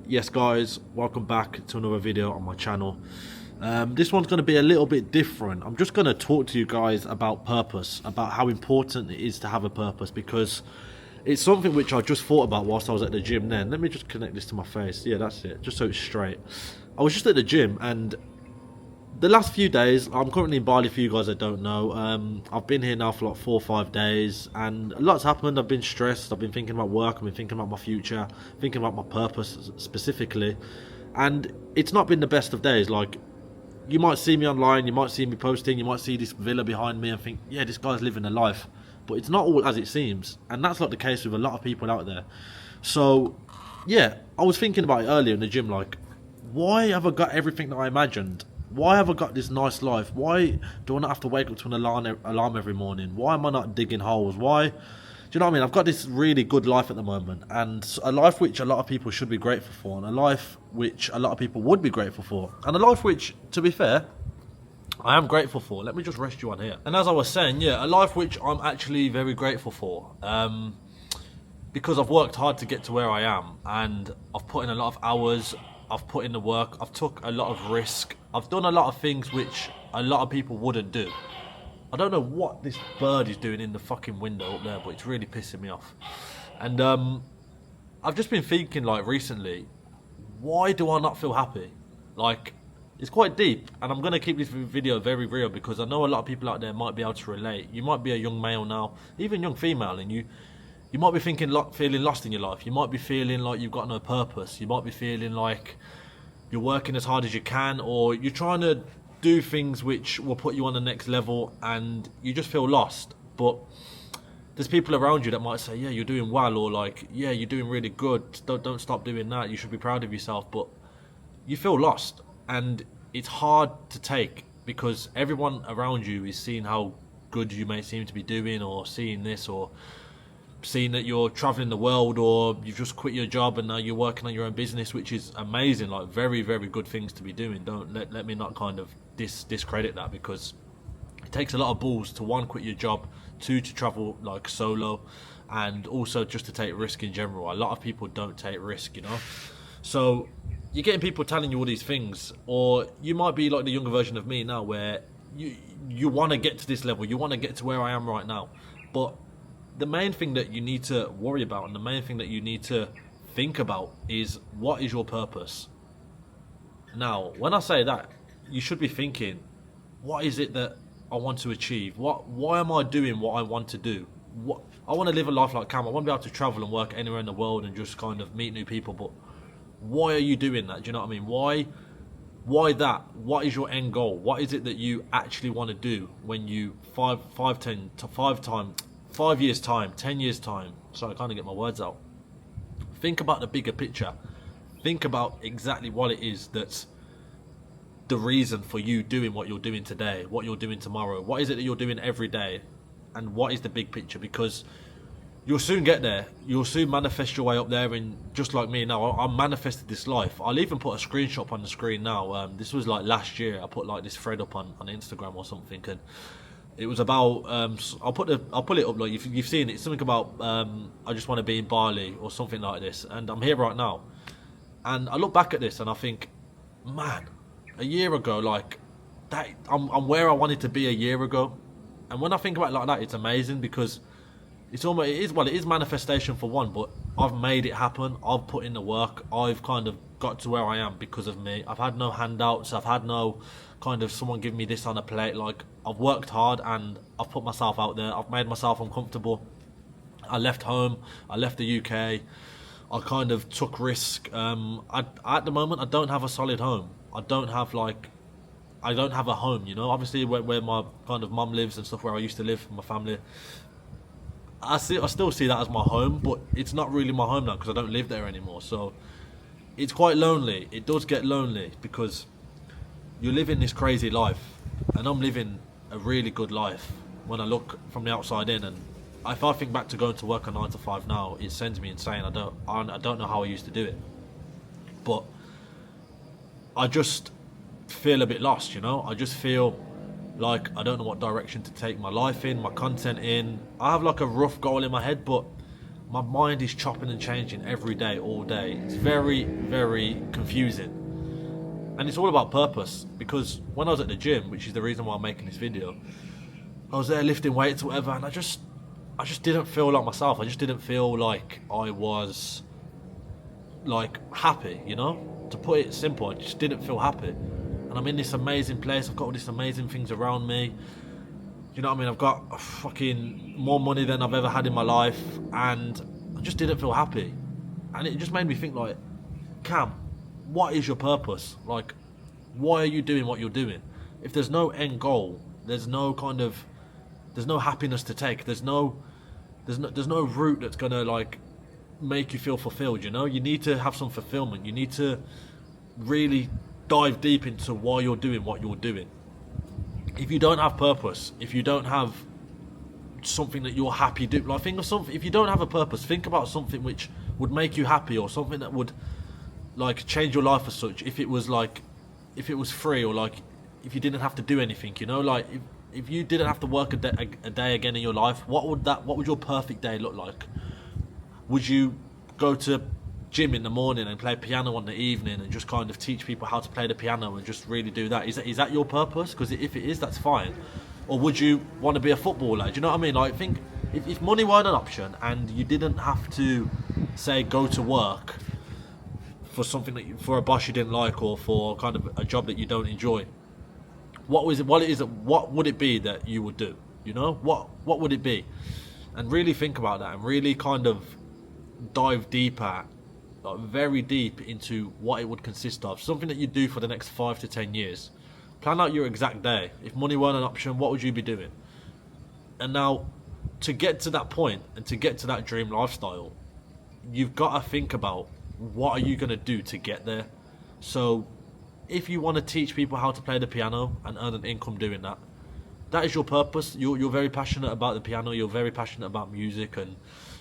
Yes guys, welcome back to another video on my channel. This one's going to be a little bit different. I'm just going to talk to you guys about purpose, about how important it is to have a purpose, because it's something which I just thought about whilst I was at the gym then. Let me just connect this to my face. Yeah, that's it, just so it's straight. I was just at the gym, and the last few days, I'm currently in Bali for you guys that don't know. I've been here now for like 4 or 5 days, and a lot's happened. I've been stressed, I've been thinking about work, I've been thinking about my future, thinking about my purpose specifically. And it's not been the best of days. Like, you might see me online, you might see me posting, you might see this villa behind me and think, yeah, this guy's living a life. But it's not all as it seems, and that's not the case with a lot of people out there. So, yeah, I was thinking about it earlier in the gym, like, why have I got everything that I imagined? Why have I got this nice life? Why do I not have to wake up to an alarm every morning? Why am I not digging holes? Why? Do you know what I mean? I've got this really good life at the moment, and a life which a lot of people should be grateful for, and a life which a lot of people would be grateful for, and a life which, to be fair, I am grateful for. Let me just rest you on here. And as I was saying, yeah, a life which I'm actually very grateful for, because I've worked hard to get to where I am, and I've put in a lot of hours, I've put in the work, I've took a lot of risk, I've done a lot of things which a lot of people wouldn't do. I don't know what this bird is doing in the fucking window up there, but it's really pissing me off. And I've just been thinking, like, recently, why do I not feel happy? Like, it's quite deep, and I'm going to keep this video very real, because I know a lot of people out there might be able to relate. You might be a young male now, even young female, and you might be feeling lost in your life. You might be feeling like you've got no purpose. You might be feeling like you're working as hard as you can, or you're trying to do things which will put you on the next level, and you just feel lost. But there's people around you that might say, yeah, you're doing well, or like, yeah, you're doing really good. Don't stop doing that. You should be proud of yourself. But you feel lost, and it's hard to take, because everyone around you is seeing how good you may seem to be doing, or seeing this, or seeing that you're traveling the world, or you've just quit your job and now you're working on your own business, which is amazing. Like, very, very good things to be doing. Don't let me not kind of discredit that, because it takes a lot of balls to, one, quit your job, two, to travel like solo, and also just to take risk in general. A lot of people don't take risk, you know. So you're getting people telling you all these things, or you might be like the younger version of me now, where you want to get to this level, you want to get to where I am right now. But the main thing that you need to worry about, and the main thing that you need to think about, is, what is your purpose? Now, when I say that, you should be thinking, what is it that I want to achieve? Why am I doing what I want to do? I want to live a life like Cam. I want to be able to travel and work anywhere in the world and just kind of meet new people. But why are you doing that? Do you know what I mean? Why that? What is your end goal? What is it that you actually want to do when you 5 years time, 10 years time? Sorry, I can't get my words out. Think about the bigger picture. Think about exactly what it is that's the reason for you doing what you're doing today, what you're doing tomorrow. What is it that you're doing every day? And what is the big picture? Because you'll soon get there. You'll soon manifest your way up there. And just like me now, I manifested this life. I'll even put a screenshot on the screen now. This was like last year. I put like this thread up on Instagram or something, and it was about, I'll pull it up, like you've seen it. It's something about, I just want to be in Bali, or something like this. And I'm here right now. And I look back at this and I think, man, a year ago, like, that, I'm where I wanted to be a year ago. And when I think about it like that, it's amazing, because it is manifestation for one, but I've made it happen. I've put in the work. I've kind of got to where I am because of me. I've had no handouts. I've had no kind of someone give me this on a plate. Like, I've worked hard and I've put myself out there. I've made myself uncomfortable. I left home. I left the UK. I kind of took risk. At the moment, I don't have a solid home. I don't have a home, you know. Obviously, where my kind of mum lives and stuff, where I used to live with my family, I still see that as my home, but it's not really my home now, because I don't live there anymore. So it's quite lonely. It does get lonely, because you're living this crazy life, and I'm living a really good life when I look from the outside in. And if I think back to going to work a 9 to 5 now, it sends me insane. I don't know how I used to do it, but I just feel a bit lost, you know. I just feel like I don't know what direction to take my life in, my content in. I have like a rough goal in my head, but My mind is chopping and changing every day, all day. It's very, very confusing. And it's all about purpose, because when I was at the gym, which is the reason why I'm making this video, I was there lifting weights or whatever, and I just didn't feel like myself. I just didn't feel like I was like happy, you know? To put it simple, I just didn't feel happy. And I'm in this amazing place, I've got all these amazing things around me. You know what I mean? I've got fucking more money than I've ever had in my life, and I just didn't feel happy. And it just made me think, like, Cam, what is your purpose? Like, why are you doing what you're doing? If there's no end goal, there's no happiness to take. There's no route that's gonna like make you feel fulfilled. You know, you need to have some fulfillment. You need to really dive deep into why you're doing what you're doing. If you don't have purpose, if you don't have something that you're happy doing, like think of something. If you don't have a purpose, think about something which would make you happy, or something that would like change your life as such. If it was free, or like if you didn't have to do anything, you know, like if you didn't have to work a day again in your life, what would your perfect day look like? Would you go to gym in the morning and play piano in the evening and just kind of teach people how to play the piano and just really do that? Is that your purpose? Because if it is, that's fine. Or would you want to be a footballer? Do you know what I mean? Like, think if money weren't an option and you didn't have to say go to work for something for a boss you didn't like, or for kind of a job that you don't enjoy, what would it be that you would do? You know, what would it be? And really think about that, and really kind of dive deeper, like very deep, into what it would consist of. Something that you do for the next 5 to 10 years. Plan out your exact day. If money weren't an option, what would you be doing? And now, to get to that point and to get to that dream lifestyle, you've got to think about, what are you going to do to get there? So if you want to teach people how to play the piano and earn an income doing that, that is your purpose. You're very passionate about the piano, you're very passionate about music and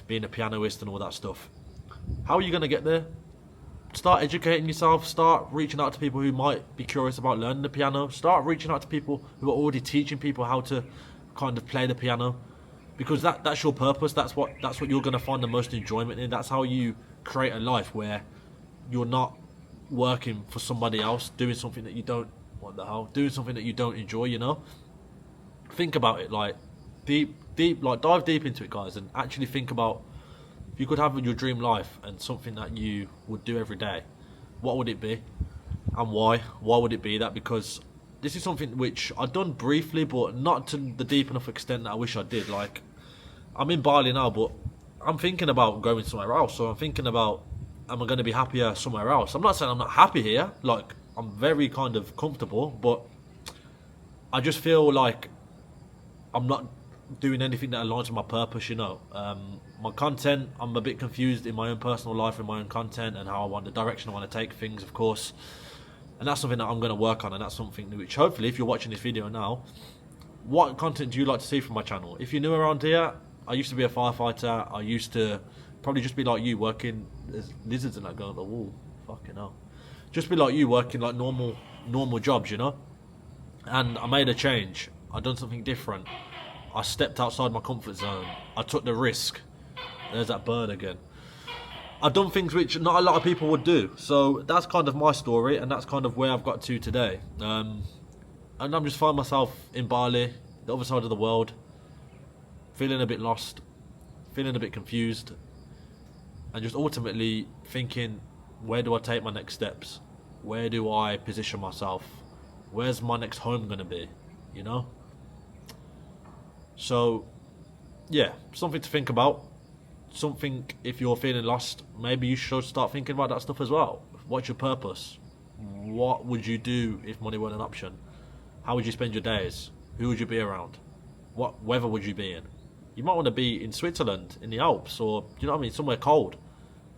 being a pianist and all that stuff. How are you going to get there? Start educating yourself, start reaching out to people who might be curious about learning the piano, start reaching out to people who are already teaching people how to kind of play the piano, because that's your purpose. That's what you're going to find the most enjoyment in. That's how you create a life where you're not working for somebody else, doing something that you don't doing something that you don't enjoy, you know? Think about it, like dive deep into it, guys, and actually think about, if you could have your dream life and something that you would do every day, what would it be and why would it be that? Because this is something which I've done briefly, but not to the deep enough extent that I wish I did. Like, I'm in Bali now, but I'm thinking about going somewhere else. So I'm thinking about, am I going to be happier somewhere else? I'm not saying I'm not happy here. Like, I'm very kind of comfortable, but I just feel like I'm not doing anything that aligns with my purpose, you know. My content, I'm a bit confused in my own personal life, in my own content, and how the direction I want to take things, of course. And that's something that I'm going to work on, and that's something which, hopefully, if you're watching this video now, what content do you like to see from my channel? If you're new around here, I used to be a firefighter. I used to probably just be like you, working, there's lizards and that going on the wall, fucking hell. Just be like you, working like normal jobs, you know. And I made a change. I done something different. I stepped outside my comfort zone. I took the risk. There's that bird again. I've done things which not a lot of people would do. So that's kind of my story, and that's kind of where I've got to today. And I'm just finding myself in Bali, the other side of the world, feeling a bit lost, feeling a bit confused, and just ultimately thinking, where do I take my next steps? Where do I position myself? Where's my next home going to be? You know? So, yeah, something to think about. Something, if you're feeling lost, maybe you should start thinking about that stuff as well. What's your purpose? What would you do if money weren't an option? How would you spend your days? Who would you be around? What weather would you be in? You might want to be in Switzerland, in the Alps, or, do you know what I mean, somewhere cold.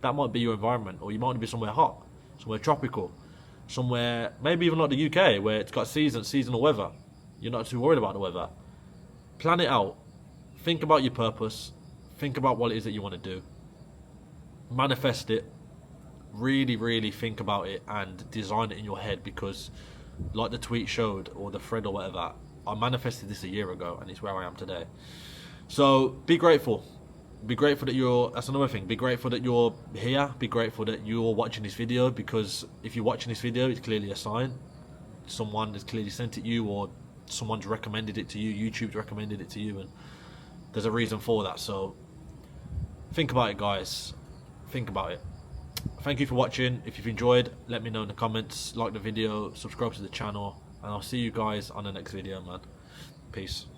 That might be your environment. Or you might want to be somewhere hot, somewhere tropical, somewhere, maybe even like the UK, where it's got seasonal weather. You're not too worried about the weather. Plan it out. Think about your purpose. Think about what it is that you want to do. Manifest it. Really, really think about it and design it in your head, because like the tweet showed, or the thread or whatever, I manifested this a year ago and it's where I am today. So be grateful. be grateful that you're, that's another thing, be grateful that you're here, be grateful that you're watching this video, because if you're watching this video, it's clearly a sign. Someone has clearly sent it you, or someone's recommended it to you, YouTube's recommended it to you, and there's a reason for that. So think about it, guys, think about it. Thank you for watching. If you've enjoyed, let me know in the comments, like the video, subscribe to the channel, and I'll see you guys on the next video, man. Peace.